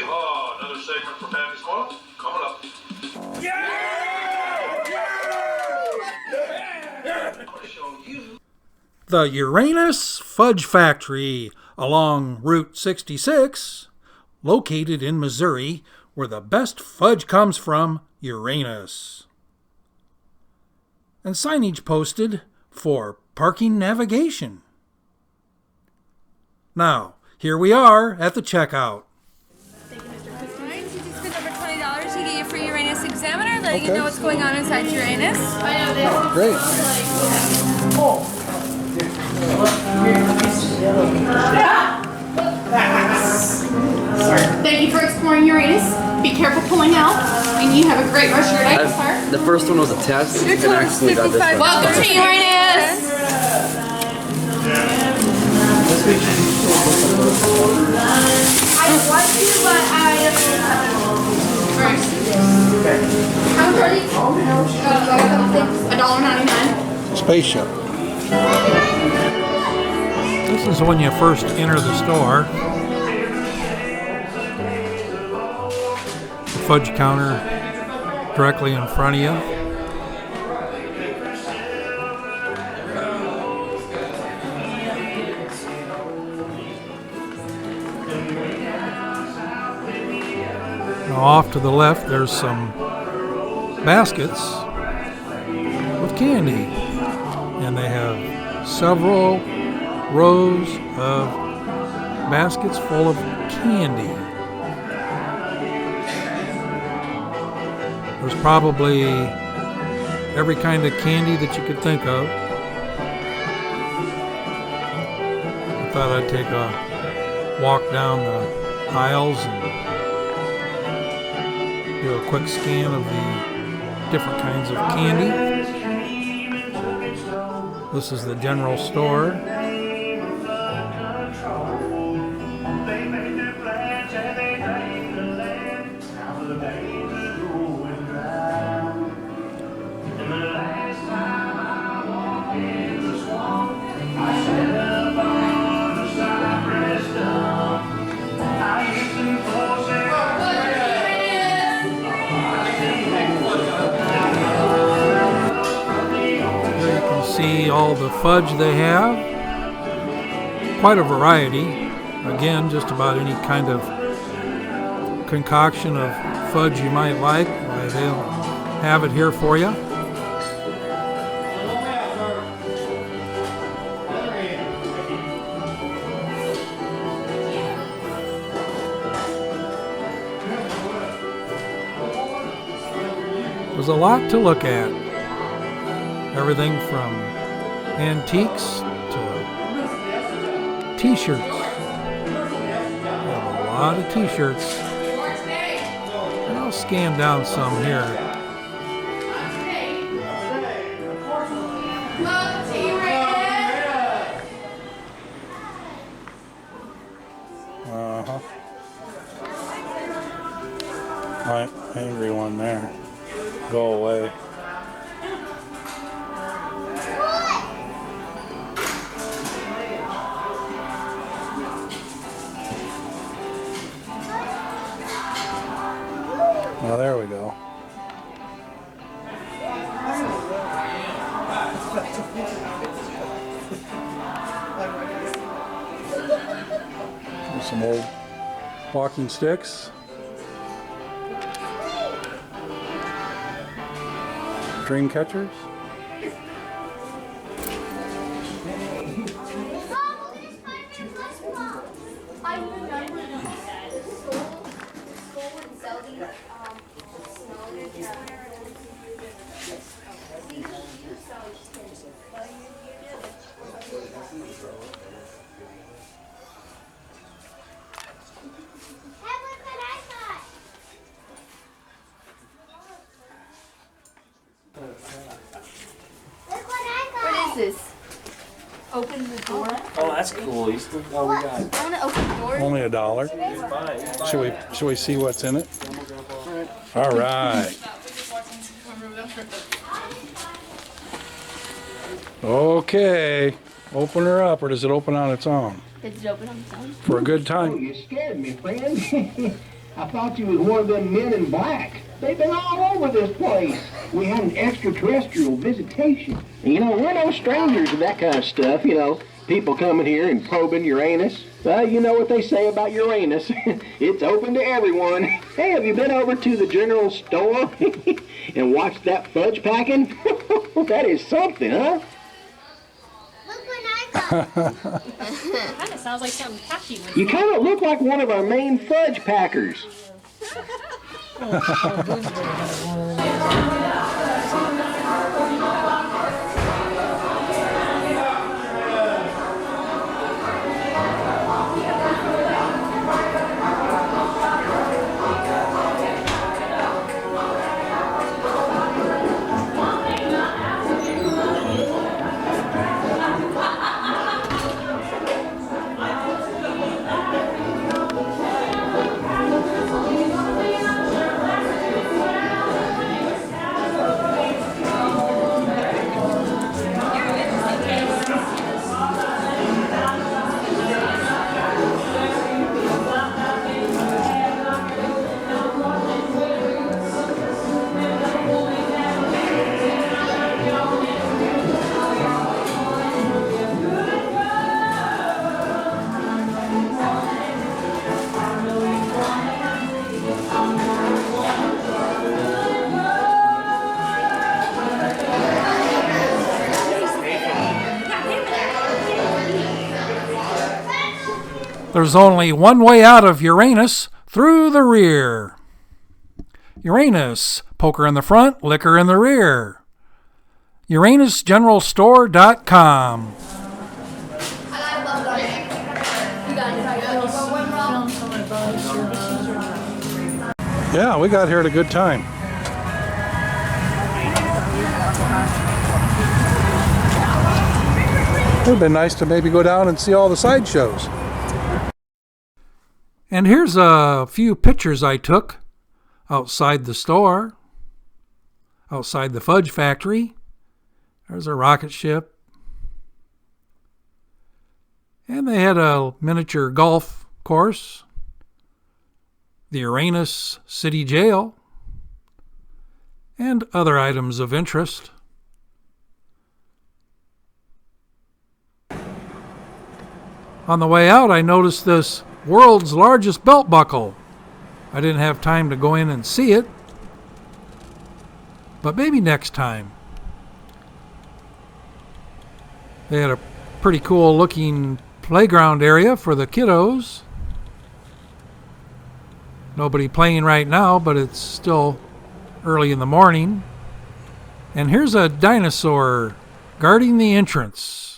Yeehaw! Another segment for Pappy's Corner coming up. The Uranus Fudge Factory along Route 66, located in Missouri, where the best fudge comes from, Uranus. And signage posted for parking navigation. Now, here we are at the checkout. Thank you, Mr. Christensen. You just spend over $20, you get your free Uranus examiner, letting you know what's going on inside Uranus. Great. Thank you for exploring Uranus. Be careful pulling out, and you have a great rest of your day, sir. The first one was a test, and I actually got this one. Welcome to Uranus! I like you, but how much are these? $1.99. Spaceship. This is when you first enter the store. The fudge counter directly in front of you. Now off to the left there's some baskets with candy, and they have several rows of baskets full of candy. There's probably every kind of candy that you could think of. I thought I'd take a walk down the aisles and do a quick scan of the different kinds of candy. This is the general store. See all the fudge they have. Quite a variety. Again, just about any kind of concoction of fudge you might like. They'll have it here for you. There's a lot to look at. Everything from antiques to t-shirts. We have a lot of t-shirts. And I'll scan down some here. Right, angry one there. Go away. Well, there we go. There's some old walking sticks. Dream catchers. What is this? Open the door? Oh, that's cool. You still, oh, we got it. I want to open the door. Only $1. Should we see what's in it? All right. Okay. Open her up, or does it open on its own? Does it open on its own? For a good Oh, time. you scared me, friend. I thought you was one of them men in black. They've been all over this place. We had an extraterrestrial visitation. And, you know, we're no strangers to that kind of stuff, you know. People coming here and probing Uranus. Well, you know what they say about Uranus. It's open to everyone. Hey, have you been over to the general store and watched that fudge packing? That is something, huh? Look when I go. Kind of sounds like something Pappy would You kind of look like one of our main fudge packers. There's only one way out of Uranus, through the rear. Uranus, poker in the front, liquor in the rear. UranusGeneralStore.com. Yeah, we got here at a good time. It would have been nice to maybe go down and see all the sideshows. And here's a few pictures I took outside the store, outside the Fudge factory. There's a rocket ship. And they had a miniature golf course, the Uranus City Jail, and other items of interest. On the way out, I noticed this world's largest belt buckle. I didn't have time to go in and see it, but maybe next time. They had a pretty cool looking playground area for the kiddos. Nobody playing right now, but it's still early in the morning. And here's a dinosaur guarding the entrance.